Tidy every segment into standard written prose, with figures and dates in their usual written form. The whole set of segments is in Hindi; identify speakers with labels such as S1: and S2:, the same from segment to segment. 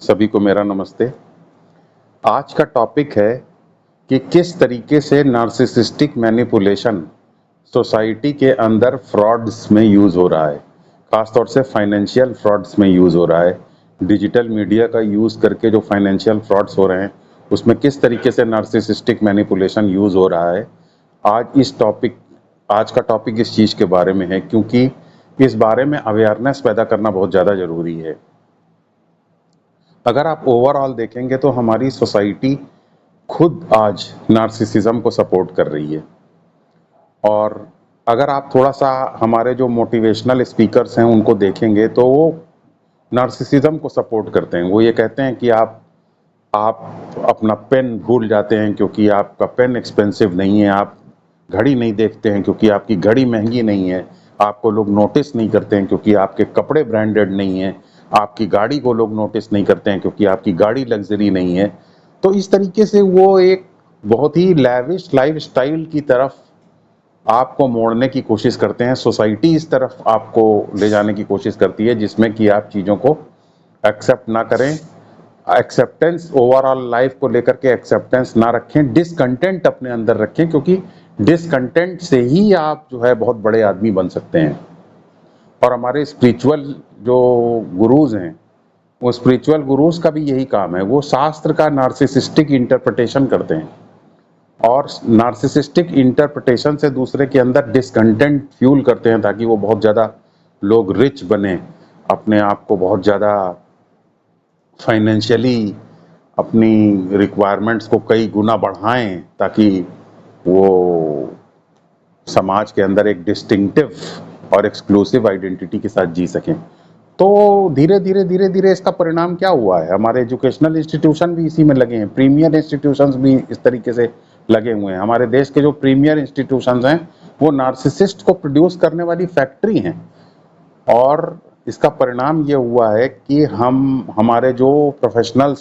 S1: सभी को मेरा नमस्ते। आज का टॉपिक है कि किस तरीके से नार्सिसिस्टिक मैनिपुलेशन सोसाइटी के अंदर फ्रॉड्स में यूज़ हो रहा है। ख़ासतौर से फाइनेंशियल फ्रॉड्स में यूज़ हो रहा है। डिजिटल मीडिया का यूज़ करके जो फाइनेंशियल फ्रॉड्स हो रहे हैं, उसमें किस तरीके से नार्सिसिस्टिक मैनिपुलेशन यूज़ हो रहा है। आज का टॉपिक इस चीज़ के बारे में है, क्योंकि इस बारे में अवेयरनेस पैदा करना बहुत ज़्यादा ज़रूरी है। अगर आप ओवरऑल देखेंगे तो हमारी सोसाइटी खुद आज नार्सिसिज्म को सपोर्ट कर रही है। और अगर आप थोड़ा सा हमारे जो मोटिवेशनल स्पीकर्स हैं उनको देखेंगे तो वो नार्सिसिज्म को सपोर्ट करते हैं। वो ये कहते हैं कि आप अपना पेन भूल जाते हैं क्योंकि आपका पेन एक्सपेंसिव नहीं है, आप घड़ी नहीं देखते हैं क्योंकि आपकी घड़ी महंगी नहीं है, आपको लोग नोटिस नहीं करते हैं क्योंकि आपके कपड़े ब्रांडेड नहीं हैं, आपकी गाड़ी को लोग नोटिस नहीं करते हैं क्योंकि आपकी गाड़ी लग्जरी नहीं है। तो इस तरीके से वो एक बहुत ही लैविश लाइफस्टाइल की तरफ आपको मोड़ने की कोशिश करते हैं। सोसाइटी इस तरफ आपको ले जाने की कोशिश करती है जिसमें कि आप चीज़ों को एक्सेप्ट ना करें, एक्सेप्टेंस ओवरऑल लाइफ को लेकर के एक्सेप्टेंस ना रखें, डिसकंटेंट अपने अंदर रखें, क्योंकि डिसकंटेंट से ही आप जो है बहुत बड़े आदमी बन सकते हैं। और हमारे स्पिरिचुअल जो गुरुज हैं, वो स्पिरिचुअल गुरुज का भी यही काम है। वो शास्त्र का नार्सिसिस्टिक इंटरप्रिटेशन करते हैं और नार्सिसिस्टिक इंटरप्रिटेशन से दूसरे के अंदर डिसकंटेंट फ्यूल करते हैं ताकि वो बहुत ज़्यादा लोग रिच बने, अपने आप को बहुत ज़्यादा फाइनेंशियली अपनी रिक्वायरमेंट्स को कई गुना बढ़ाएं, ताकि वो समाज के अंदर एक डिस्टिंक्टिव और एक्सक्लूसिव आइडेंटिटी के साथ जी सकें। तो धीरे धीरे इसका परिणाम क्या हुआ है, हमारे एजुकेशनल इंस्टीट्यूशन भी इसी में लगे हैं, प्रीमियर इंस्टीट्यूशंस भी इस तरीके से लगे हुए हैं। हमारे देश के जो प्रीमियर इंस्टीट्यूशंस हैं वो नार्सिसिस्ट को प्रोड्यूस करने वाली फैक्ट्री हैं। और इसका परिणाम ये हुआ है कि हमारे जो प्रोफेशनल्स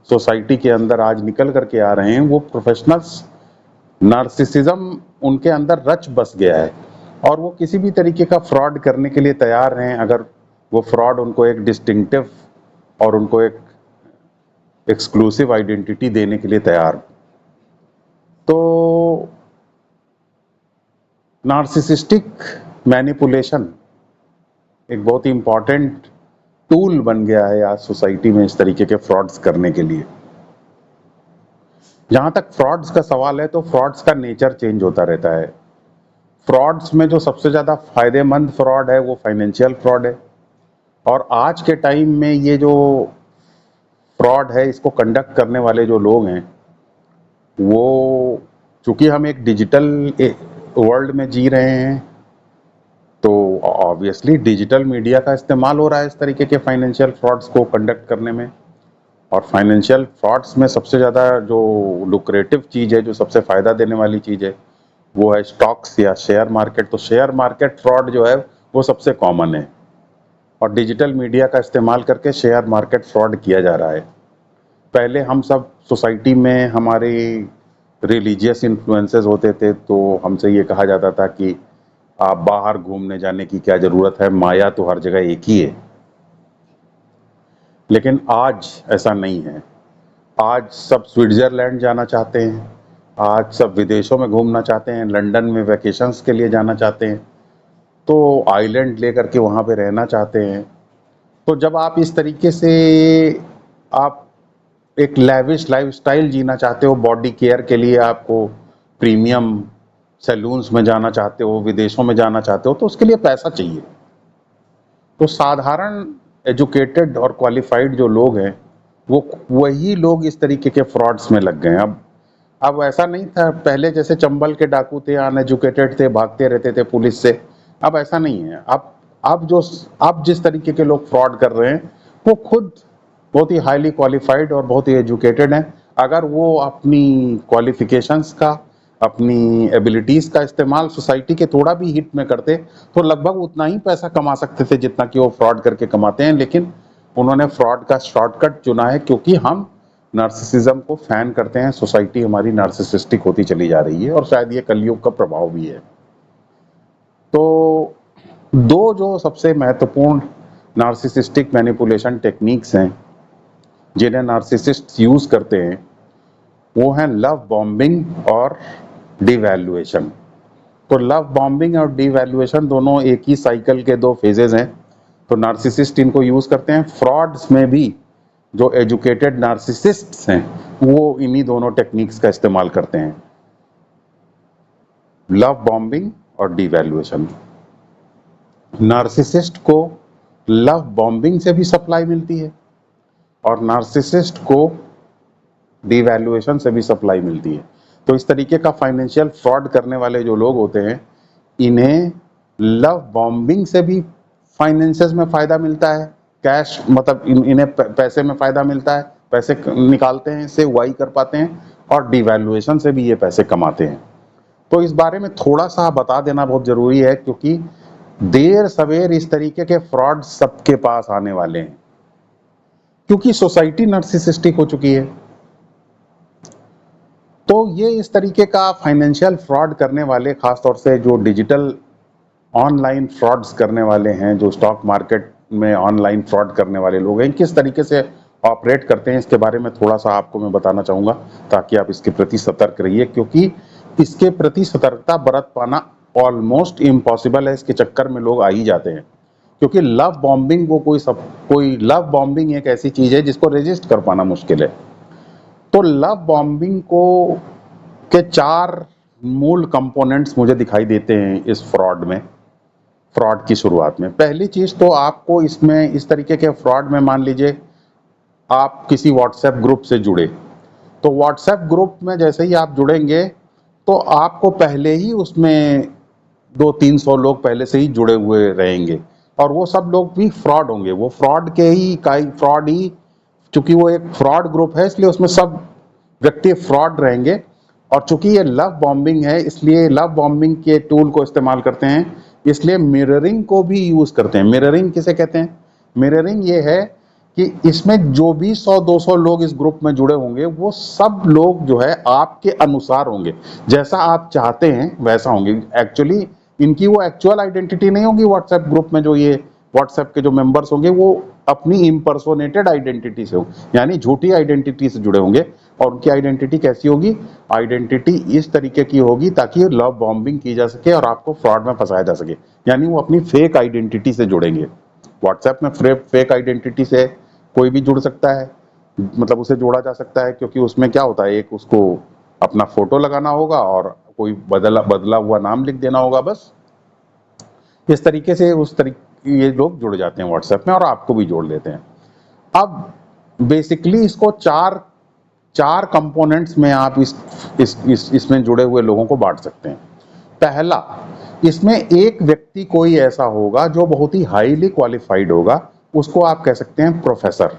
S1: सोसाइटी के अंदर आज निकल करके आ रहे हैं, वो प्रोफेशनल्स नार्सिसिज्म उनके अंदर रच बस गया है और वो किसी भी तरीके का फ्रॉड करने के लिए तैयार हैं, अगर वो फ्रॉड उनको एक डिस्टिंक्टिव और उनको एक एक्सक्लूसिव आइडेंटिटी देने के लिए तैयार। तो नार्सिसिस्टिक मैनिपुलेशन एक बहुत ही इंपॉर्टेंट टूल बन गया है आज सोसाइटी में इस तरीके के फ्रॉड्स करने के लिए। जहां तक फ्रॉड्स का सवाल है तो फ्रॉड्स का नेचर चेंज होता रहता है। फ्रॉड्स में जो सबसे ज़्यादा फायदेमंद फ्रॉड है वो फाइनेंशियल फ्रॉड है। और आज के टाइम में ये जो फ्रॉड है, इसको कंडक्ट करने वाले जो लोग हैं, वो चूंकि हम एक डिजिटल वर्ल्ड में जी रहे हैं, तो ऑब्वियसली डिजिटल मीडिया का इस्तेमाल हो रहा है इस तरीके के फाइनेंशियल फ्रॉड्स को कंडक्ट करने में। और फाइनेंशियल फ्रॉड्स में सबसे ज़्यादा जो लुक्रेटिव चीज़ है, जो सबसे फ़ायदा देने वाली चीज़ है, वो है स्टॉक्स या शेयर मार्केट। तो शेयर मार्केट फ्रॉड जो है वो सबसे कॉमन है और डिजिटल मीडिया का इस्तेमाल करके शेयर मार्केट फ्रॉड किया जा रहा है। पहले हम सब सोसाइटी में हमारे रिलीजियस इन्फ्लुएंसेस होते थे, तो हमसे ये कहा जाता था कि आप बाहर घूमने जाने की क्या ज़रूरत है, माया तो हर जगह एक ही है। लेकिन आज ऐसा नहीं है। आज सब स्विट्ज़रलैंड जाना चाहते हैं, आज सब विदेशों में घूमना चाहते हैं, लंदन में वैकेशंस के लिए जाना चाहते हैं, तो आइलैंड लेकर के वहाँ पे रहना चाहते हैं। तो जब आप इस तरीके से आप एक लैविश लाइफस्टाइल जीना चाहते हो, बॉडी केयर के लिए आपको प्रीमियम सैलून्स में जाना चाहते हो, विदेशों में जाना चाहते हो, तो उसके लिए पैसा चाहिए। तो साधारण एजुकेटेड और क्वालिफाइड जो लोग हैं, वो वही लोग इस तरीके के फ्रॉड्स में लग गए हैं। अब ऐसा नहीं था पहले, जैसे चंबल के डाकू थे, अनएजुकेटेड थे, भागते रहते थे पुलिस से। अब ऐसा नहीं है। अब जिस तरीके के लोग फ्रॉड कर रहे हैं, वो खुद बहुत ही हाईली क्वालिफाइड और बहुत ही एजुकेटेड हैं। अगर वो अपनी क्वालिफिकेशंस का, अपनी एबिलिटीज़ का इस्तेमाल सोसाइटी के थोड़ा भी हित में करते, तो लगभग उतना ही पैसा कमा सकते थे जितना कि वो फ्रॉड करके कमाते हैं। लेकिन उन्होंने फ्रॉड का शॉर्टकट चुना है, क्योंकि हम नार्सिसिज्म को फैन करते हैं। सोसाइटी हमारी नार्सिसिस्टिक होती चली जा रही है और शायद ये कलयुग का प्रभाव भी है। तो दो जो सबसे महत्वपूर्ण नार्सिसिस्टिक मैनिपुलेशन टेक्निक्स हैं, जिन्हें नार्सिसिस्ट यूज करते हैं वो है लव बॉम्बिंग और डिवैल्यूएशन। तो लव बॉम्बिंग और डिवैल्यूएशन दोनों एक ही साइकिल के दो फेजेस हैं। तो नार्सिसिस्ट इनको यूज करते हैं। फ्रॉड्स में भी जो एजुकेटेड नार्सिसिस्ट्स हैं वो इन्हीं दोनों टेक्निक्स का इस्तेमाल करते हैं, लव बॉम्बिंग और डिवैल्यूएशन। नार्सिसिस्ट को लव बॉम्बिंग से भी सप्लाई मिलती है और नार्सिसिस्ट को डिवैल्यूएशन से भी सप्लाई मिलती है। तो इस तरीके का फाइनेंशियल फ्रॉड करने वाले जो लोग होते हैं इन्हें लव बॉम्बिंग से भी फाइनेंसेस में फायदा मिलता है, कैश मतलब इन्हें पैसे में फायदा मिलता है, पैसे निकालते हैं, इससे वाई कर पाते हैं, और डिवैल्यूएशन से भी ये पैसे कमाते हैं। तो इस बारे में थोड़ा सा बता देना बहुत जरूरी है क्योंकि देर सवेर इस तरीके के फ्रॉड सबके पास आने वाले हैं क्योंकि सोसाइटी नार्सिसिस्टिक हो चुकी है। तो ये इस तरीके का फाइनेंशियल फ्रॉड करने वाले, खासतौर से जो डिजिटल ऑनलाइन फ्रॉड्स करने वाले हैं, जो स्टॉक मार्केट में ऑनलाइन फ्रॉड करने वाले लोग हैं, किस तरीके से ऑपरेट करते हैं इसके बारे में थोड़ा सा आपको मैं बताना चाहूँगा ताकि आप इसके प्रति सतर्क रहिए, क्योंकि इसके प्रति सतर्कता बरत पाना ऑलमोस्ट इम्पॉसिबल है। इसके चक्कर में लोग आ ही जाते हैं क्योंकि लव बॉम्बिंग को कोई लव बॉम्बिंग एक ऐसी चीज़ है जिसको रेजिस्ट कर पाना मुश्किल है। तो लव बॉम्बिंग को के 4 मूल कंपोनेंट्स मुझे दिखाई देते हैं इस फ्रॉड में, फ्रॉड की शुरुआत में। पहली चीज तो आपको इसमें इस तरीके के फ्रॉड में, मान लीजिए आप किसी व्हाट्सएप ग्रुप से जुड़े, तो व्हाट्सएप ग्रुप में जैसे ही आप जुड़ेंगे तो आपको पहले ही उसमें 200-300 लोग पहले से ही जुड़े हुए रहेंगे और वो सब लोग भी फ्रॉड होंगे। वो फ्रॉड के ही फ्रॉड ही, चूंकि वो एक फ्रॉड ग्रुप है इसलिए उसमें सब व्यक्ति फ्रॉड रहेंगे। और चूंकि ये लव बॉम्बिंग है इसलिए लव बॉम्बिंग के टूल को इस्तेमाल करते हैं, इसलिए मिररिंग को भी यूज करते हैं। मिररिंग किसे कहते हैं? मिररिंग ये है कि इसमें जो भी 100-200 लोग इस ग्रुप में जुड़े होंगे वो सब लोग जो है आपके अनुसार होंगे, जैसा आप चाहते हैं वैसा होंगे। एक्चुअली इनकी वो एक्चुअल आइडेंटिटी नहीं होगी। व्हाट्सएप ग्रुप में जो ये व्हाट्सएप के जो मेंबर्स होंगे वो अपनी इम्पर्सोनेटेड आइडेंटिटी से हो, यानी झूठी आइडेंटिटी से जुड़े होंगे। और उनकी आइडेंटिटी कैसी होगी? आइडेंटिटी इस तरीके की होगी ताकि लव बॉम्बिंग की जा सके और आपको फ्रॉड में फंसाया जा सके, यानी वो अपनी फेक आइडेंटिटी से जुड़ेंगे। व्हाट्सएप में फेक आइडेंटिटी से कोई भी जुड़ सकता है, मतलब उसे जोड़ा जा सकता है, क्योंकि उसमें क्या होता है, एक उसको अपना फोटो लगाना होगा और कोई बदला हुआ नाम लिख देना होगा, बस इस तरीके से ये लोग जुड़ जाते हैं व्हाट्सएप में और आपको भी जोड़ लेते हैं। अब बेसिकली इसको चार कंपोनेंट्स में आप इसमें जुड़े हुए लोगों को बांट सकते हैं। पहला, इसमें एक व्यक्ति कोई ऐसा होगा जो बहुत ही हाईली क्वालिफाइड होगा, उसको आप कह सकते हैं प्रोफेसर।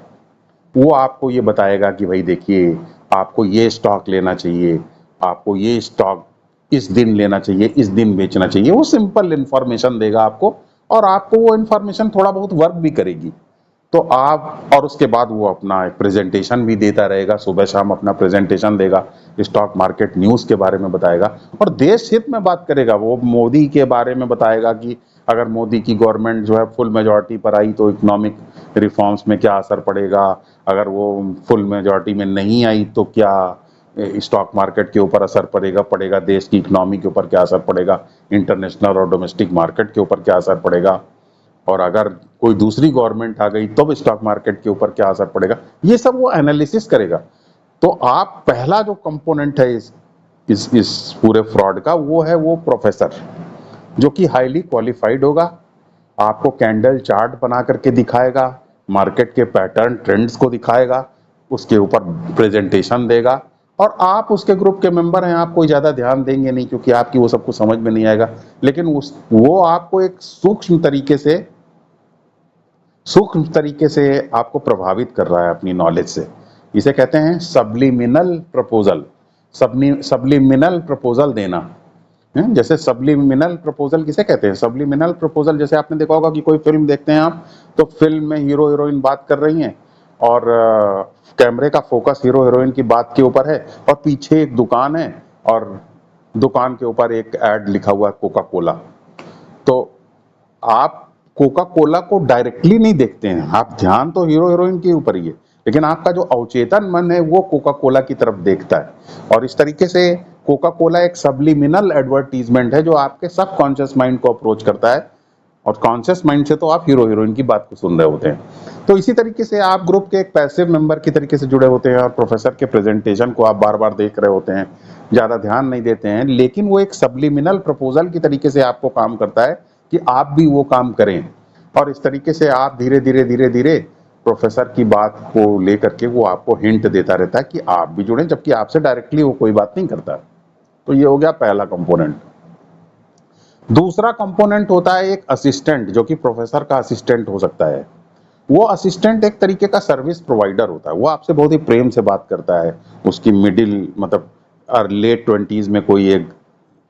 S1: वो आपको ये बताएगा कि भाई देखिए आपको ये स्टॉक लेना चाहिए, आपको ये स्टॉक इस दिन लेना चाहिए, इस दिन बेचना चाहिए। वो सिंपल इंफॉर्मेशन देगा आपको और आपको वो इंफॉर्मेशन थोड़ा बहुत वर्क भी करेगी। तो आप, और उसके बाद वो अपना एक प्रेजेंटेशन भी देता रहेगा, सुबह शाम अपना प्रेजेंटेशन देगा, स्टॉक मार्केट न्यूज़ के बारे में बताएगा और देश हित में बात करेगा। वो मोदी के बारे में बताएगा कि अगर मोदी की गवर्नमेंट जो है फुल मेजॉरिटी पर आई तो इकोनॉमिक रिफॉर्म्स में क्या असर पड़ेगा, अगर वो फुल मेजॉरिटी में नहीं आई तो क्या स्टॉक मार्केट के ऊपर असर पड़ेगा, देश की इकोनॉमी के ऊपर क्या असर पड़ेगा, इंटरनेशनल और डोमेस्टिक मार्केट के ऊपर क्या असर पड़ेगा, और अगर कोई दूसरी गवर्नमेंट आ गई तो स्टॉक मार्केट के ऊपर क्या असर पड़ेगा। ये सब वो एनालिसिस करेगा। तो आप पहला जो कंपोनेंट है इस पूरे फ्रॉड का, वो है वो प्रोफेसर, जो कि हाईली क्वालिफाइड होगा, आपको कैंडल चार्ट बना करके दिखाएगा, मार्केट के पैटर्न ट्रेंड्स को दिखाएगा, उसके ऊपर प्रेजेंटेशन देगा। और आप उसके ग्रुप के मेंबर हैं, आप कोई ज़्यादा ध्यान देंगे नहीं क्योंकि आपकी वो सब कुछ समझ में नहीं आएगा, लेकिन वो आपको एक सूक्ष्म तरीके से आपको प्रभावित कर रहा है अपनी नॉलेज से। इसे कहते हैं सब्लिमिनल प्रपोजल। सब्लिमिनल प्रपोजल देना। जैसे सब्लिमिनल प्रपोजल किसे कहते हैं? सब्लिमिनल प्रपोजल, जैसे आपने देखा होगा कि कोई फिल्म देखते हैं आप, तो फिल्म में हीरो हीरोइन बात कर रही हैं और कैमरे का फोकस हीरो हीरोइन की बात के ऊपर है और पीछे एक दुकान है और दुकान के ऊपर एक ऐड लिखा हुआ है कोका कोला। तो आप कोका कोला को डायरेक्टली नहीं देखते हैं, आप ध्यान तो हीरो हीरोइन के ऊपर ही है, लेकिन आपका जो अवचेतन मन है वो कोका कोला की तरफ देखता है, और इस तरीके से कोका कोला एक सब्लिमिनल एडवर्टीजमेंट है जो आपके सबकॉन्शियस माइंड को अप्रोच करता है, और कॉन्शियस माइंड से तो आप हीरो हीरोइन की बात को सुन रहे होते हैं। तो इसी तरीके से आप ग्रुप के एक पैसिव मेंबर की तरीके से जुड़े होते हैं, और प्रोफेसर के प्रेजेंटेशन को आप बार बार देख रहे होते हैं, ज्यादा ध्यान नहीं देते हैं, लेकिन वो एक सब्लिमिनल प्रपोजल की तरीके से आपको काम करता है कि आप भी वो काम करें, और इस तरीके से आप धीरे धीरे धीरे धीरे प्रोफेसर की बात को लेकर के वो आपको हिंट देता रहता है कि आप भी जुड़ें, जबकि आपसे डायरेक्टली वो कोई बात नहीं करता। तो ये हो गया पहला कंपोनेंट। दूसरा कंपोनेंट होता है एक असिस्टेंट, जो कि प्रोफेसर का असिस्टेंट हो सकता है। वो असिस्टेंट एक तरीके का सर्विस प्रोवाइडर होता है, वो आपसे बहुत ही प्रेम से बात करता है। उसकी मिडिल मतलब लेट 20s में कोई एक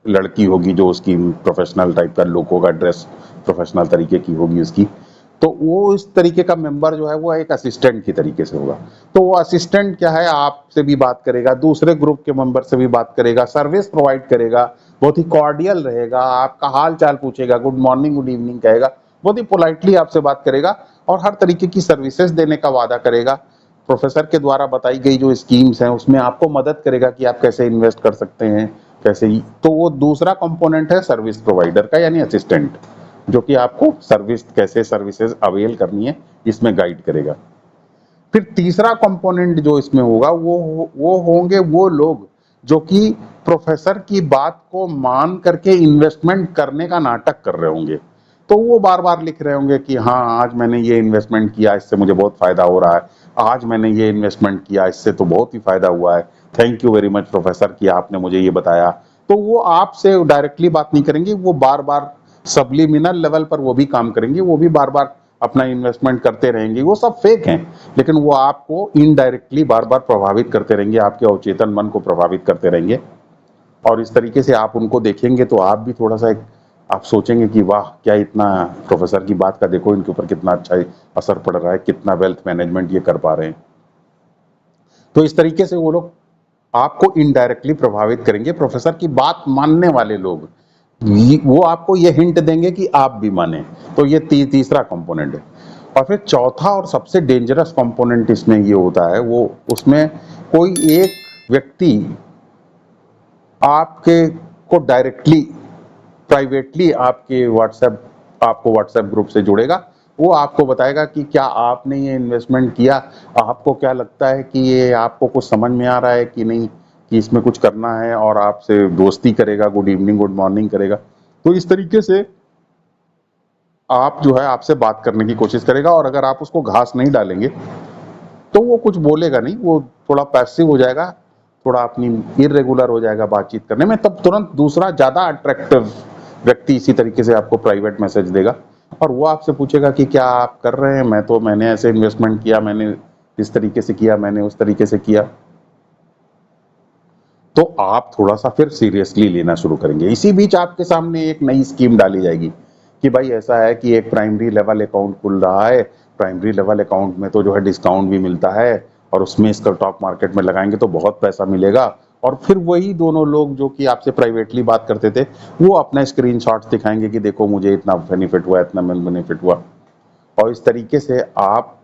S1: लड़की होगी जो उसकी प्रोफेशनल टाइप का लुक होगा, ड्रेस प्रोफेशनल तरीके की होगी उसकी, तो वो इस तरीके का मेंबर जो है वो एक असिस्टेंट की तरीके से होगा। तो वो असिस्टेंट क्या है, आपसे भी बात करेगा, दूसरे ग्रुप के मेंबर से भी बात करेगा, सर्विस प्रोवाइड करेगा, बहुत ही कॉर्डियल रहेगा, आपका हाल चाल पूछेगा, गुड मॉर्निंग गुड इवनिंग कहेगा, बहुत ही पोलाइटली आपसे बात करेगा, और हर तरीके की सर्विसेज देने का वादा करेगा। प्रोफेसर के द्वारा बताई गई जो स्कीम्स हैं उसमें आपको मदद करेगा कि आप कैसे इन्वेस्ट कर सकते हैं, कैसे ही। तो वो दूसरा कंपोनेंट है सर्विस प्रोवाइडर का, यानी असिस्टेंट, जो कि आपको सर्विस कैसे सर्विसेज अवेल करनी है इसमें गाइड करेगा। फिर तीसरा कंपोनेंट जो इसमें होगा वो होंगे वो लोग जो कि प्रोफेसर की बात को मान करके इन्वेस्टमेंट करने का नाटक कर रहे होंगे। तो वो बार बार लिख रहे होंगे कि हाँ आज मैंने ये इन्वेस्टमेंट किया, इससे मुझे बहुत फायदा हो रहा है, आज मैंने ये इन्वेस्टमेंट किया, इससे तो बहुत ही फायदा हुआ है, thank you very much professor कि आपने मुझे ये बताया। तो वो आपसे डायरेक्टली बात नहीं करेंगे, वो बार बार सब्लिमिनल लेवल पर वो भी काम करेंगे, वो भी बार बार अपना इन्वेस्टमेंट करते रहेंगे। वो सब फेक हैं, लेकिन वो आपको इनडायरेक्टली बार बार प्रभावित करते रहेंगे, आपके अवचेतन मन को प्रभावित करते रहेंगे। और इस तरीके से आप उनको देखेंगे तो आप भी थोड़ा सा आप सोचेंगे कि वाह क्या इतना प्रोफेसर की बात का देखो इनके ऊपर कितना अच्छा असर पड़ रहा है, कितना वेल्थ मैनेजमेंट ये कर पा रहे हैं। तो इस तरीके से वो लोग आपको इनडायरेक्टली प्रभावित करेंगे। प्रोफेसर की बात मानने वाले लोग वो आपको ये हिंट देंगे कि आप भी माने। तो ये तीसरा कंपोनेंट है। और फिर चौथा और सबसे डेंजरस कंपोनेंट इसमें ये होता है, वो उसमें कोई एक व्यक्ति आपके को डायरेक्टली प्राइवेटली आपको व्हाट्सएप ग्रुप से जुड़ेगा। वो आपको बताएगा कि क्या आपने ये इन्वेस्टमेंट किया, आपको क्या लगता है कि ये आपको कुछ समझ में आ रहा है कि नहीं, कि इसमें कुछ करना है, और आपसे दोस्ती करेगा, गुड इवनिंग गुड मॉर्निंग करेगा। तो इस तरीके से आप जो है आपसे बात करने की कोशिश करेगा, और अगर आप उसको घास नहीं डालेंगे तो वो कुछ बोलेगा नहीं, वो थोड़ा पैसिव हो जाएगा, थोड़ा अपनी इरेगुलर हो जाएगा बातचीत करने में। तब तुरंत दूसरा ज्यादा अट्रैक्टिव व्यक्ति इसी तरीके से आपको प्राइवेट मैसेज देगा, और वो आपसे पूछेगा कि क्या आप कर रहे हैं, मैंने ऐसे इन्वेस्टमेंट किया, मैंने इस तरीके से किया, मैंने उस तरीके से किया। तो आप थोड़ा सा फिर सीरियसली लेना शुरू करेंगे। इसी बीच आपके सामने एक नई स्कीम डाली जाएगी कि भाई ऐसा है कि एक प्राइमरी लेवल अकाउंट खुल रहा है, प्राइमरी लेवल अकाउंट में तो जो है डिस्काउंट भी मिलता है, और उसमें इसका टॉप मार्केट में लगाएंगे तो बहुत पैसा मिलेगा। और फिर वही दोनों लोग जो कि आपसे प्राइवेटली बात करते थे वो अपना स्क्रीनशॉट्स दिखाएंगे कि देखो मुझे इतना बेनिफिट हुआ, इतना बेनिफिट हुआ। और इस तरीके से आप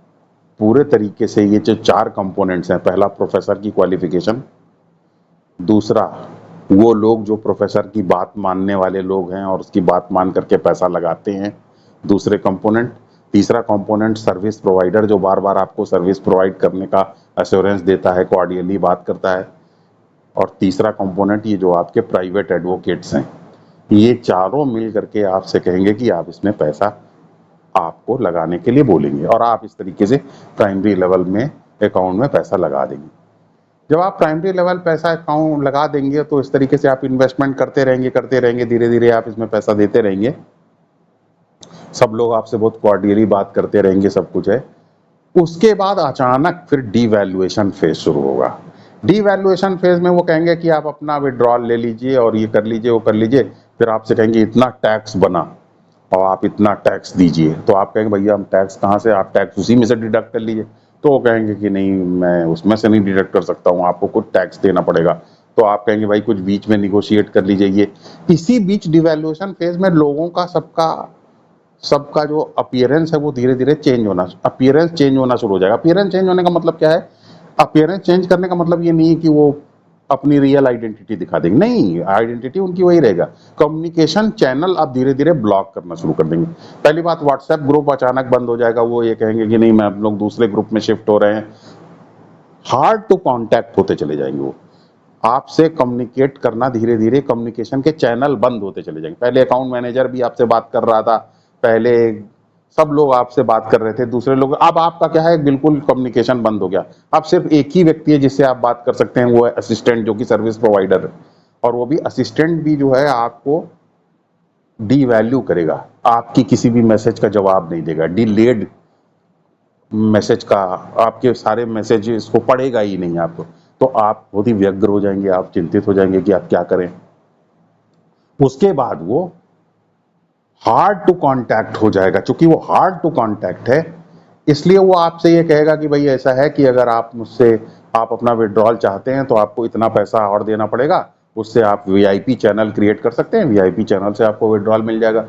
S1: पूरे तरीके से ये जो 4 कंपोनेंट्स हैं, पहला प्रोफेसर की क्वालिफिकेशन, दूसरा वो लोग जो प्रोफेसर की बात मानने वाले लोग हैं और उसकी बात मान करके पैसा लगाते हैं, दूसरे कंपोनेंट। तीसरा कंपोनेंट सर्विस प्रोवाइडर, जो बार बार आपको सर्विस प्रोवाइड करने का एश्योरेंस देता है, कॉर्डियली बात करता है। और तीसरा कंपोनेंट ये जो आपके प्राइवेट एडवोकेट्स हैं, ये चारों मिल करके आपसे कहेंगे कि आप इसमें पैसा आपको लगाने के लिए बोलेंगे, और आप इस तरीके से प्राइमरी लेवल में अकाउंट में पैसा लगा देंगे। जब आप प्राइमरी लेवल पैसा अकाउंट लगा देंगे तो इस तरीके से आप इन्वेस्टमेंट करते रहेंगे, धीरे धीरे आप इसमें पैसा देते रहेंगे, सब लोग आपसे बहुत कॉर्डियली बात करते रहेंगे, सब कुछ है। उसके बाद अचानक फिर डीवैल्यूएशन फेज शुरू होगा। डीवैल्यूएशन फेज में वो कहेंगे कि आप अपना विड्रॉल ले लीजिए और ये कर लीजिए, वो कर लीजिए। फिर आपसे कहेंगे इतना टैक्स बना और आप इतना टैक्स दीजिए। तो आप कहेंगे भैया हम टैक्स कहाँ से, आप टैक्स उसी में से डिडक्ट कर लीजिए। तो वो कहेंगे कि नहीं मैं उसमें से नहीं डिडक्ट कर सकता हूँ, आपको कुछ टैक्स देना पड़ेगा। तो आप कहेंगे भाई कुछ बीच में निगोशिएट कर लीजिए। ये इसी बीच डिवैल्यूएशन फेज में लोगों का सबका सबका जो अपीयरेंस है वो धीरे धीरे अपीयरेंस चेंज होना शुरू हो जाएगा। अपीयरेंस चेंज होने का मतलब क्या है? अपीयरेंस चेंज करने का मतलब ये नहीं है कि वो अपनी रियल आइडेंटिटी दिखा देंगे, नहीं, आइडेंटिटी उनकी वही रहेगा। कम्युनिकेशन चैनल आप धीरे धीरे ब्लॉक करना शुरू कर देंगे। पहली बात, व्हाट्सएप ग्रुप अचानक बंद हो जाएगा, वो ये कहेंगे कि नहीं, मैं हम लोग दूसरे ग्रुप में शिफ्ट हो रहे हैं। हार्ड टू कांटेक्ट होते चले जाएंगे वो, आपसे कम्युनिकेट करना धीरे धीरे, कम्युनिकेशन के चैनल बंद होते चले जाएंगे। पहले अकाउंट मैनेजर भी आपसे बात कर रहा था, पहले सब लोग आपसे बात कर रहे थे, दूसरे लोग, अब आपका क्या है, बिल्कुल कम्युनिकेशन बंद हो गया। अब सिर्फ एक ही व्यक्ति है जिससे आप बात कर सकते हैं, वो है असिस्टेंट, जो कि सर्विस प्रोवाइडर है। और वो भी असिस्टेंट भी जो है आपको डी वैल्यू करेगा, आपकी किसी भी मैसेज का जवाब नहीं देगा, डिलेड मैसेज का, आपके सारे मैसेजेस को पढ़ेगा ही नहीं आपको। तो आप बहुत ही व्यग्र हो जाएंगे, आप चिंतित हो जाएंगे कि आप क्या करें। उसके बाद वो हार्ड टू कांटेक्ट हो जाएगा। चूंकि वो हार्ड टू कांटेक्ट है, इसलिए वो आपसे ये कहेगा कि भाई ऐसा है कि अगर आप मुझसे, आप अपना विड्रॉल चाहते हैं तो आपको इतना पैसा और देना पड़ेगा, उससे आप वीआईपी चैनल क्रिएट कर सकते हैं, वीआईपी चैनल से आपको विड्रॉल मिल जाएगा।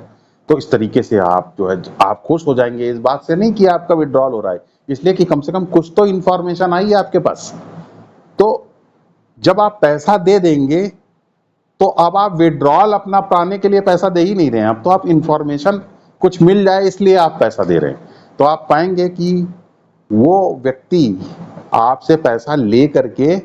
S1: तो इस तरीके से आप जो है, आप खुश हो जाएंगे इस बात से, नहीं कि आपका विड्रॉल हो रहा है, इसलिए कि कम से कम कुछ तो इंफॉर्मेशन आई है आपके पास। तो जब आप पैसा दे देंगे, तो अब आप विड्रॉल अपना पाने के लिए पैसा दे ही नहीं रहे हैं, अब तो आप इंफॉर्मेशन कुछ मिल जाए इसलिए आप पैसा दे रहे हैं। तो आप पाएंगे कि वो व्यक्ति आपसे पैसा ले करके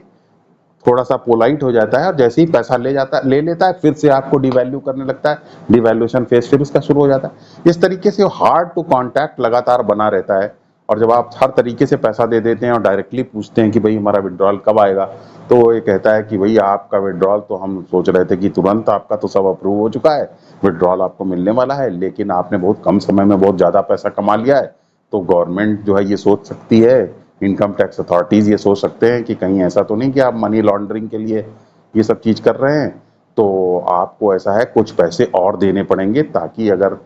S1: थोड़ा सा पोलाइट हो जाता है, और जैसे ही पैसा ले लेता है, फिर से आपको डिवैल्यू करने लगता है, डिवैल्यूएशन फेज फिर उसका शुरू हो जाता है। इस तरीके से हार्ड टू कांटेक्ट लगातार बना रहता है। और जब आप हर तरीके से पैसा दे देते हैं और डायरेक्टली पूछते हैं कि भाई हमारा विड्रॉल कब आएगा, तो वो ये कहता है कि भाई आपका विड्रॉल तो हम सोच रहे थे कि तुरंत, आपका तो सब अप्रूव हो चुका है, विड्रॉल आपको मिलने वाला है, लेकिन आपने बहुत कम समय में बहुत ज़्यादा पैसा कमा लिया है। तो गवर्नमेंट जो है ये सोच सकती है, इनकम टैक्स अथॉरिटीज़ ये सोच सकते हैं कि कहीं ऐसा तो नहीं कि आप मनी लॉन्ड्रिंग के लिए ये सब चीज़ कर रहे हैं। तो आपको ऐसा है, कुछ पैसे और देने पड़ेंगे, ताकि अगर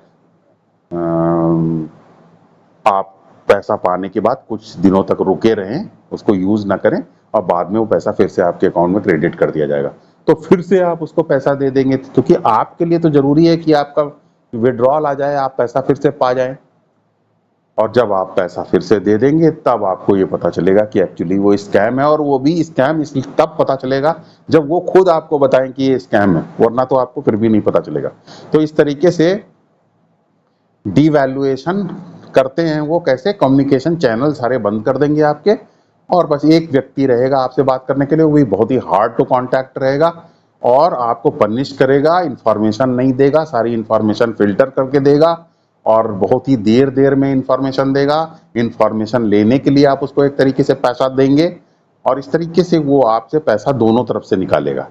S1: आप पैसा पाने के बाद कुछ दिनों तक रुके रहें, उसको यूज़ ना करें, और बाद में वो पैसा फिर से आपके अकाउंट में क्रेडिट कर दिया जाएगा। तो फिर से आप उसको पैसा दे देंगे, क्योंकि आपके लिए तो ज़रूरी है कि आपका विड्रॉल आ जाए, आप पैसा फिर से पा जाएं। और जब आप पैसा फिर से दे देंगे, तब आपको ये पता चलेगा कि एक्चुअली वो स्कैम है, और वो भी स्कैम इसलिए तब पता चलेगा जब वो खुद आपको बताएं कि ये स्कैम है, वरना तो आपको फिर भी नहीं पता चलेगा। तो इस तरीके से डिवैल्यूएशन करते हैं वो, कैसे? कम्युनिकेशन चैनल सारे बंद कर देंगे आपके, और बस एक व्यक्ति रहेगा आपसे बात करने के लिए, वो भी बहुत ही हार्ड टू कांटेक्ट रहेगा, और आपको पनिश करेगा, इंफॉर्मेशन नहीं देगा, सारी इंफॉर्मेशन फिल्टर करके देगा, और बहुत ही देर देर में इंफॉर्मेशन देगा। इंफॉर्मेशन लेने के लिए आप उसको एक तरीके से पैसा देंगे, और इस तरीके से वो आपसे पैसा दोनों तरफ से निकालेगा,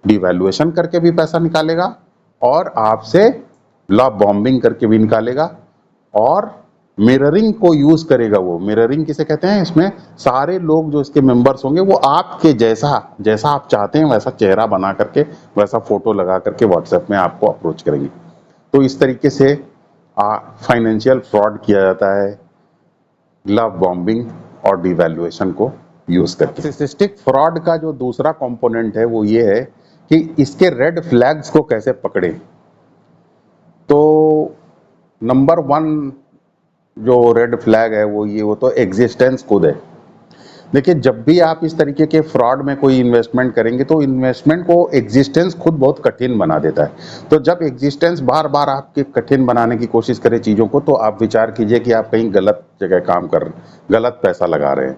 S1: डिवैल्यूएशन करके भी पैसा निकालेगा, और आपसे लव बॉम्बिंग करके भी निकालेगा, और मिररिंग को यूज करेगा। वो मिररिंग किसे कहते हैं? इसमें सारे लोग जो इसके मेंबर्स होंगे, वो आपके जैसा जैसा आप चाहते हैं वैसा चेहरा बना करके, वैसा फोटो लगा करके व्हाट्सएप में आपको अप्रोच करेंगे। तो इस तरीके से फाइनेंशियल फ्रॉड किया जाता है, लव बॉम्बिंग और डिवैल्यूएशन को यूज करके। नार्सिसिस्टिक फ्रॉड का जो दूसरा कंपोनेंट है वो ये है कि इसके रेड फ्लैग्स को कैसे पकड़ें। तो नंबर 1 जो रेड फ्लैग है वो तो एग्जिस्टेंस खुद है। देखिए, जब भी आप इस तरीके के फ्रॉड में कोई इन्वेस्टमेंट करेंगे, तो इन्वेस्टमेंट को एग्जिस्टेंस खुद बहुत कठिन बना देता है। तो जब एग्जिस्टेंस बार बार आपके कठिन बनाने की कोशिश करे चीज़ों को, तो आप विचार कीजिए कि आप कहीं गलत जगह काम कर, गलत पैसा लगा रहे हैं।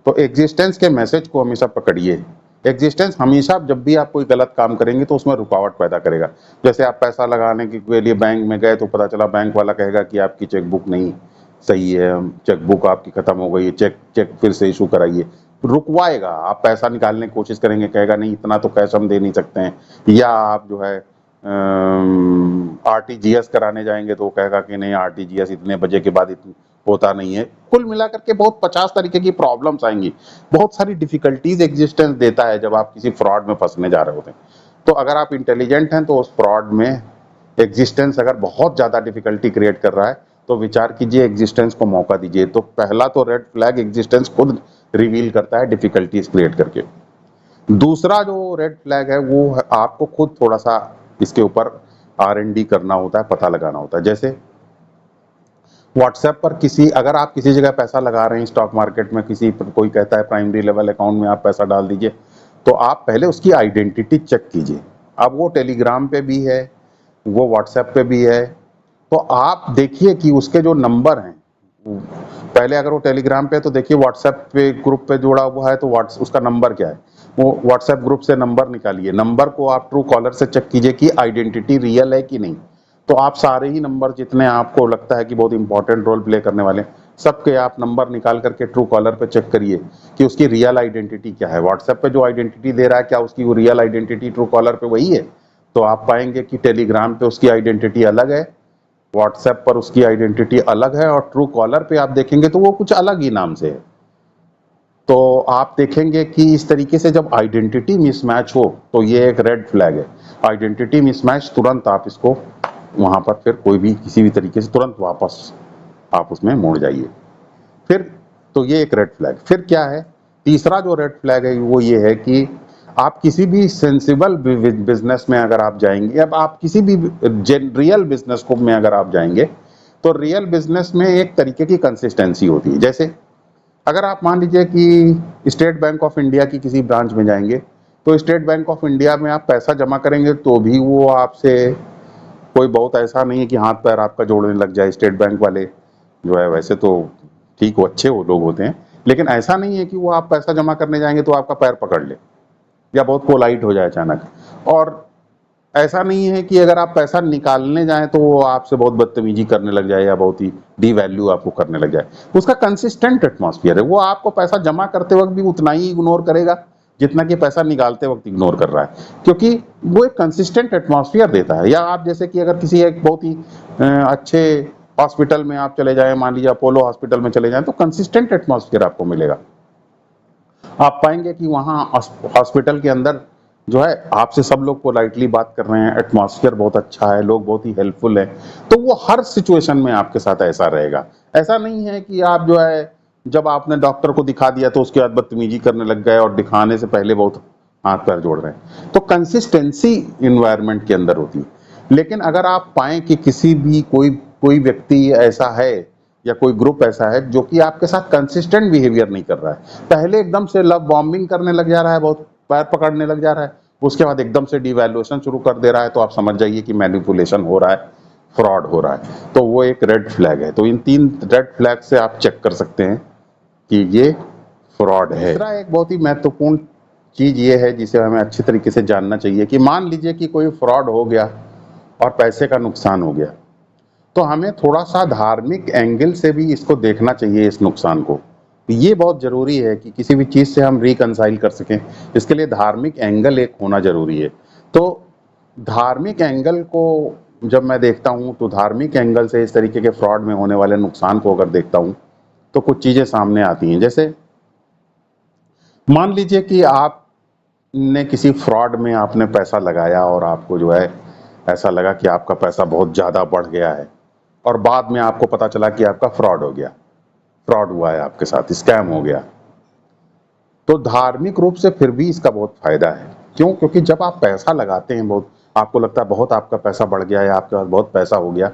S1: तो एग्जिस्टेंस के मैसेज को हमेशा पकड़िए। एग्जिस्टेंस हमेशा, जब भी आप कोई गलत काम करेंगे तो उसमें रुकावट पैदा करेगा। जैसे आप पैसा लगाने के लिए बैंक में गए, तो पता चला बैंक वाला कहेगा कि आपकी चेकबुक नहीं सही है, चेकबुक आपकी खत्म हो गई है, चेक फिर से इशू कराइए। रुकवाएगा, आप पैसा निकालने की कोशिश करेंगे, कहेगा नहीं, इतना तो कैश हम दे नहीं सकते हैं। या आप जो है आरटीजीएस कराने जाएंगे, तो वो कहेगा कि नहीं, आरटीजीएस इतने बजे के बाद होता नहीं है। कुल मिलाकर के बहुत 50 तरीके की प्रॉब्लम्स आएंगी, बहुत सारी डिफिकल्टीज एग्जिस्टेंस देता है जब आप किसी फ्रॉड में फंसने जा रहे होते हैं। तो अगर आप इंटेलिजेंट हैं, तो उस फ्रॉड में एग्जिस्टेंस अगर बहुत ज़्यादा डिफिकल्टी क्रिएट कर रहा है, तो विचार कीजिए, एग्जिस्टेंस को मौका दीजिए। तो पहला तो रेड फ्लैग एग्जिस्टेंस खुद रिवील करता है डिफिकल्टीज क्रिएट करके। दूसरा जो रेड फ्लैग है, वो है आपको खुद थोड़ा सा इसके ऊपर R&D करना होता है, पता लगाना होता है। जैसे व्हाट्सएप पर किसी अगर आप किसी जगह पैसा लगा रहे हैं स्टॉक मार्केट में, किसी पर कोई कहता है प्राइमरी लेवल अकाउंट में आप पैसा डाल दीजिए, तो आप पहले उसकी आइडेंटिटी चेक कीजिए। अब वो टेलीग्राम पे भी है, वो व्हाट्सएप पे भी है, तो आप देखिए कि उसके जो नंबर हैं, पहले अगर वो टेलीग्राम पे है तो देखिए व्हाट्सएप पे ग्रुप पे जुड़ा हुआ है तो उसका नंबर क्या है, वो व्हाट्सएप ग्रुप से नंबर निकालिए। नंबर को आप ट्रू कॉलर से चेक कीजिए कि आइडेंटिटी रियल है कि नहीं। तो आप सारे ही नंबर जितने आपको लगता है कि बहुत इंपॉर्टेंट रोल प्ले करने वाले, सबके आप नंबर निकाल करके ट्रू कॉलर पे चेक करिए कि उसकी रियल आइडेंटिटी क्या है। व्हाट्सएप पे जो आइडेंटिटी दे रहा है क्या उसकी वो रियल आइडेंटिटी ट्रू कॉलर पे वही है? तो आप पाएंगे कि टेलीग्राम पे उसकी आइडेंटिटी अलग है, व्हाट्सएप पर उसकी आइडेंटिटी अलग है, और ट्रू कॉलर पे आप देखेंगे तो वो कुछ अलग ही नाम से है। तो आप देखेंगे कि इस तरीके से जब आइडेंटिटी मिसमैच हो तो ये एक रेड फ्लैग है। आइडेंटिटी मिसमैच, तुरंत आप इसको वहां पर फिर कोई भी किसी भी तरीके से तुरंत वापस आप उसमें मुड़ जाइए। फिर तो ये एक रेड फ्लैग। फिर क्या है, तीसरा जो रेड फ्लैग है वो ये है कि आप किसी भी सेंसिबल बिजनेस में अगर आप जाएंगे, अब आप किसी भी रियल बिजनेस को में अगर आप जाएंगे, तो रियल बिजनेस में एक तरीके की कंसिस्टेंसी होती है। जैसे अगर आप मान लीजिए कि स्टेट बैंक ऑफ इंडिया की किसी ब्रांच में जाएंगे, तो स्टेट बैंक ऑफ इंडिया में आप पैसा जमा करेंगे तो भी वो आपसे कोई बहुत ऐसा नहीं है कि हाथ पैर आपका जोड़ने लग जाए। स्टेट बैंक वाले जो है वैसे तो ठीक, वो अच्छे वो लोग होते हैं, लेकिन ऐसा नहीं है कि वो आप पैसा जमा करने जाएंगे तो आपका पैर पकड़ ले या बहुत पोलाइट हो जाए अचानक। और ऐसा नहीं है कि अगर आप पैसा निकालने जाएं तो वो आपसे बहुत बदतमीजी करने लग जाए या बहुत ही डी वैल्यू आपको करने लग जाए। उसका कंसिस्टेंट एटमॉस्फेयर है, वो आपको पैसा जमा करते वक्त भी उतना ही इग्नोर करेगा जितना कि पैसा निकालते वक्त इग्नोर कर रहा है, क्योंकि वो एक कंसिस्टेंट एटमॉस्फेयर देता है। या आप जैसे कि अगर किसी एक बहुत ही अच्छे हॉस्पिटल में आप चले जाएं, मान लीजिए अपोलो हॉस्पिटल में चले जाएं, तो कंसिस्टेंट एटमॉस्फेयर आपको मिलेगा। आप पाएंगे कि वहाँ हॉस्पिटल के अंदर जो है आपसे सब लोग पोलाइटली बात कर रहे हैं, एटमॉस्फेयर बहुत अच्छा है, लोग बहुत ही हेल्पफुल है। तो वो हर सिचुएशन में आपके साथ ऐसा रहेगा। ऐसा नहीं है कि आप जो है जब आपने डॉक्टर को दिखा दिया तो उसके बाद बदतमीजी करने लग गए और दिखाने से पहले बहुत हाथ पैर जोड़ रहे हैं। तो कंसिस्टेंसी इन्वायरमेंट के अंदर होती है। लेकिन अगर आप पाएं कि किसी भी कोई कोई व्यक्ति ऐसा है या कोई ग्रुप ऐसा है जो कि आपके साथ कंसिस्टेंट बिहेवियर नहीं कर रहा है, पहले एकदम से लव बॉम्बिंग करने लग जा रहा है, बहुत पैर पकड़ने लग जा रहा है, उसके बाद एकदम से डिवैल्यूएशन शुरू कर दे रहा है, तो आप समझ जाइए कि मैनिपुलेशन हो रहा है, फ्रॉड हो रहा है। तो वो एक रेड फ्लैग है। तो इन 3 रेड फ्लैग से आप चेक कर सकते हैं कि ये फ्रॉड है। दूसरा एक बहुत ही महत्वपूर्ण चीज ये है जिसे हमें अच्छी तरीके से जानना चाहिए कि मान लीजिए कि कोई फ्रॉड हो गया और पैसे का नुकसान हो गया, तो हमें थोड़ा सा धार्मिक एंगल से भी इसको देखना चाहिए, इस नुकसान को। ये बहुत जरूरी है कि किसी भी चीज से हम रिकंसाइल कर सकें, इसके लिए धार्मिक एंगल एक होना जरूरी है। तो धार्मिक एंगल को जब मैं देखता हूं तो धार्मिक एंगल से इस तरीके के फ्रॉड में होने वाले नुकसान को अगर देखता हूं तो कुछ चीजें सामने आती हैं। जैसे मान लीजिए कि आपने किसी फ्रॉड में आपने पैसा लगाया और आपको जो है ऐसा लगा कि आपका पैसा बहुत ज्यादा बढ़ गया है, और बाद में आपको पता चला कि आपका फ्रॉड हो गया, फ्रॉड हुआ है आपके साथ, स्कैम हो गया। तो धार्मिक रूप से फिर भी इसका बहुत फायदा है। क्यों? क्योंकि जब आप पैसा लगाते हैं, बहुत आपको लगता है बहुत आपका पैसा बढ़ गया है, आपके पास बहुत पैसा हो गया,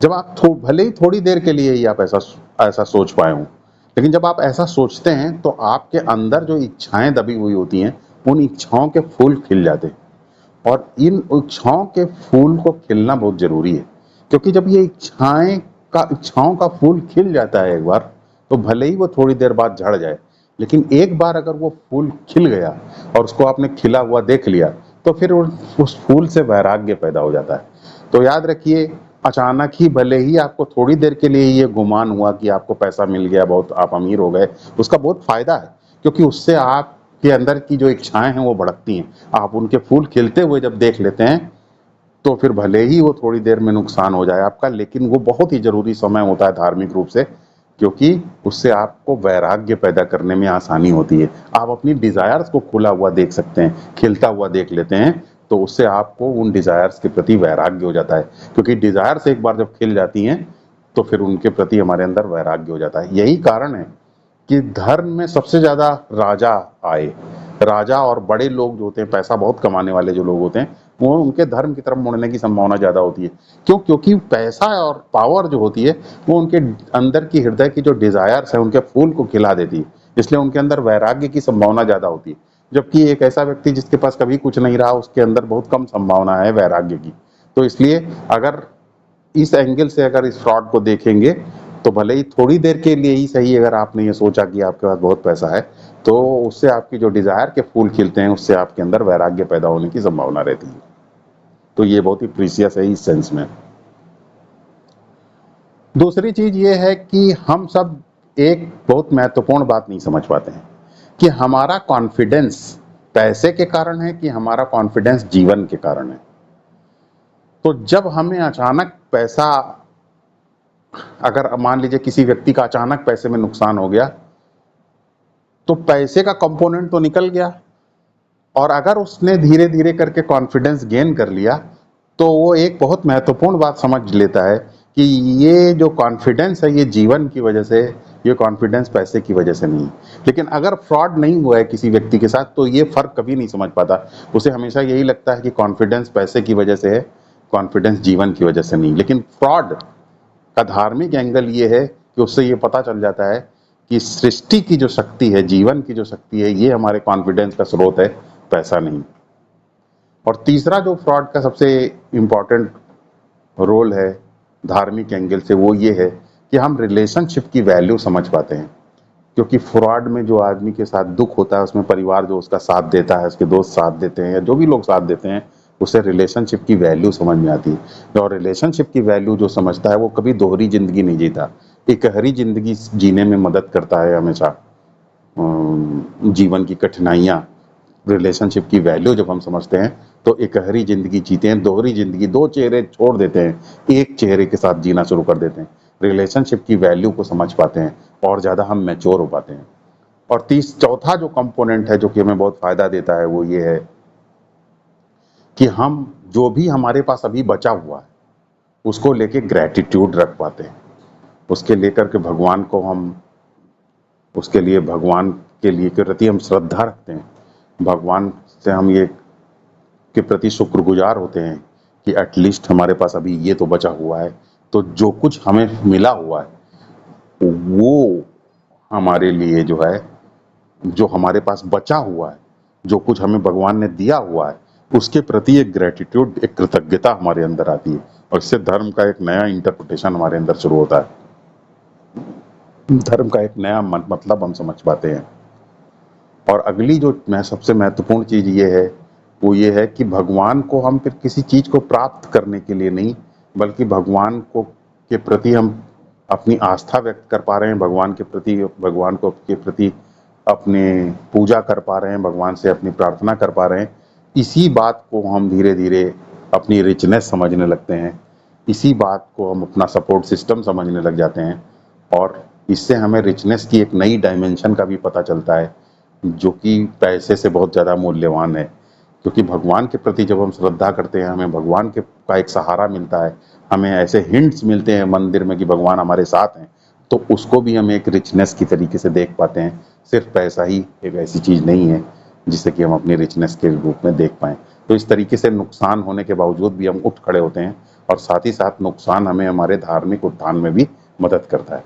S1: जब आप भले ही थोड़ी देर के लिए ही आप ऐसा सोच पाए हों, लेकिन जब आप ऐसा सोचते हैं तो आपके अंदर जो इच्छाएं दबी हुई होती हैं, उन इच्छाओं के फूल खिल जाते हैं। और इन इच्छाओं के फूल को खिलना बहुत जरूरी है, क्योंकि जब ये इच्छाओं का फूल खिल जाता है एक बार, तो भले ही वो थोड़ी देर बाद झड़ जाए, लेकिन एक बार अगर वो फूल खिल गया और उसको आपने खिला हुआ देख लिया, तो फिर उस फूल से वैराग्य पैदा हो जाता है। तो याद रखिए, अचानक ही भले ही आपको थोड़ी देर के लिए ये गुमान हुआ कि आपको पैसा मिल गया, बहुत आप अमीर हो गए, उसका बहुत फायदा है, क्योंकि उससे आपके अंदर की जो इच्छाएं हैं वो भड़कती हैं। आप उनके फूल खिलते हुए जब देख लेते हैं तो फिर भले ही वो थोड़ी देर में नुकसान हो जाए आपका, लेकिन वो बहुत ही जरूरी समय होता है धार्मिक रूप से, क्योंकि उससे आपको वैराग्य पैदा करने में आसानी होती है। आप अपनी डिजायर्स को खुला हुआ देख सकते हैं, खिलता हुआ देख लेते हैं, तो उससे आपको उन डिजायर्स के प्रति वैराग्य हो जाता है। क्योंकि डिजायर्स एक बार जब खिल जाती हैं तो फिर उनके प्रति हमारे अंदर वैराग्य हो जाता है। यही कारण है कि धर्म में सबसे ज्यादा राजा आए, राजा और बड़े लोग जो होते हैं, पैसा बहुत कमाने वाले जो लोग होते हैं, वो उनके धर्म की तरफ मुड़ने की संभावना ज़्यादा होती है। क्यों? क्योंकि पैसा और पावर जो होती है, वो उनके अंदर की हृदय की जो डिज़ायर्स है, उनके फूल को खिला देती है। इसलिए उनके अंदर वैराग्य की संभावना ज़्यादा होती है। जबकि एक ऐसा व्यक्ति जिसके पास कभी कुछ नहीं रहा, उसके अंदर बहुत कम संभावना है वैराग्य की। तो इसलिए अगर इस एंगल से अगर इस फ्रॉड को देखेंगे, तो भले ही थोड़ी देर के लिए ही सही, अगर आपने ये सोचा कि आपके पास बहुत पैसा है, तो उससे आपकी जो डिज़ायर के फूल खिलते हैं, उससे आपके अंदर वैराग्य पैदा होने की संभावना रहती है। तो ये बहुत ही प्रीसियस है इस सेंस में। दूसरी चीज़ ये है कि हम सब एक बहुत महत्वपूर्ण बात नहीं समझ पाते हैं कि हमारा कॉन्फिडेंस पैसे के कारण है कि हमारा कॉन्फिडेंस जीवन के कारण है। तो जब हमें अचानक पैसा, अगर मान लीजिए किसी व्यक्ति का अचानक पैसे में नुकसान हो गया, तो पैसे का कंपोनेंट तो निकल गया, और अगर उसने धीरे धीरे करके कॉन्फिडेंस गेन कर लिया, तो वो एक बहुत महत्वपूर्ण बात समझ लेता है कि ये जो कॉन्फिडेंस है, ये जीवन की वजह से, ये कॉन्फिडेंस पैसे की वजह से नहीं। लेकिन अगर फ्रॉड नहीं हुआ है किसी व्यक्ति के साथ, तो ये फर्क कभी नहीं समझ पाता। उसे हमेशा यही लगता है कि कॉन्फिडेंस पैसे की वजह से है, कॉन्फिडेंस जीवन की वजह से नहीं। लेकिन फ्रॉड का धार्मिक एंगल ये है कि उससे ये पता चल जाता है कि सृष्टि की जो शक्ति है, जीवन की जो शक्ति है, ये हमारे कॉन्फिडेंस का स्रोत है, पैसा नहीं। और तीसरा जो फ्रॉड का सबसे इम्पोर्टेंट रोल है धार्मिक एंगल से, वो ये है कि हम रिलेशनशिप की वैल्यू समझ पाते हैं। क्योंकि फ्रॉड में जो आदमी के साथ दुख होता है, उसमें परिवार जो उसका साथ देता है, उसके दोस्त साथ देते हैं, या जो भी लोग साथ देते हैं, उसे रिलेशनशिप की वैल्यू समझ में आती है। और रिलेशनशिप की वैल्यू जो समझता है, वो कभी दोहरी जिंदगी नहीं जीता, इकहरी जिंदगी जीने में मदद करता है हमेशा। जीवन की कठिनाइयाँ, रिलेशनशिप की वैल्यू जब हम समझते हैं, तो इकहरी जिंदगी जीते हैं, दोहरी जिंदगी, दो चेहरे छोड़ देते हैं, एक चेहरे के साथ जीना शुरू कर देते हैं। रिलेशनशिप की वैल्यू को समझ पाते हैं और ज़्यादा हम मैच्योर हो पाते हैं। और चौथा जो कंपोनेंट है जो कि हमें बहुत फायदा देता है, वो ये है कि हम जो भी हमारे पास अभी बचा हुआ है, उसको लेके ग्रैटिट्यूड रख पाते हैं। उसके लेकर के भगवान को हम, उसके लिए भगवान के लिए के प्रति हम श्रद्धा रखते हैं। भगवान से हम ये के प्रति शुक्रगुजार होते हैं कि एटलीस्ट हमारे पास अभी ये तो बचा हुआ है। तो जो कुछ हमें मिला हुआ है, वो हमारे लिए जो है, जो हमारे पास बचा हुआ है, जो कुछ हमें भगवान ने दिया हुआ है, उसके प्रति एक ग्रेटिट्यूड, एक कृतज्ञता हमारे अंदर आती है। और इससे धर्म का एक नया इंटरप्रिटेशन हमारे अंदर शुरू होता है। धर्म का एक नया मतलब हम समझ पाते हैं। और अगली जो सबसे महत्वपूर्ण चीज़ ये है, वो ये है कि भगवान को हम फिर किसी चीज़ को प्राप्त करने के लिए नहीं, बल्कि भगवान को के प्रति हम अपनी आस्था व्यक्त कर पा रहे हैं, भगवान के प्रति, भगवान को के प्रति अपने पूजा कर पा रहे हैं, भगवान से अपनी प्रार्थना कर पा रहे हैं। इसी बात को हम धीरे धीरे अपनी रिचनेस समझने लगते हैं, इसी बात को हम अपना सपोर्ट सिस्टम समझने लग जाते हैं। और इससे हमें रिचनेस की एक नई डायमेंशन का भी पता चलता है, जो कि पैसे से बहुत ज़्यादा मूल्यवान है। क्योंकि भगवान के प्रति जब हम श्रद्धा करते हैं, हमें भगवान के का एक सहारा मिलता है, हमें ऐसे हिंट्स मिलते हैं मंदिर में कि भगवान हमारे साथ हैं, तो उसको भी हम एक रिचनेस की तरीके से देख पाते हैं। सिर्फ पैसा ही एक ऐसी चीज़ नहीं है जिसे कि हम अपनी रिचनेस के रूप में देख पाएँ। तो इस तरीके से नुकसान होने के बावजूद भी हम उठ खड़े होते हैं, और साथ ही साथ नुकसान हमें हमारे धार्मिक उत्थान में भी मदद करता है।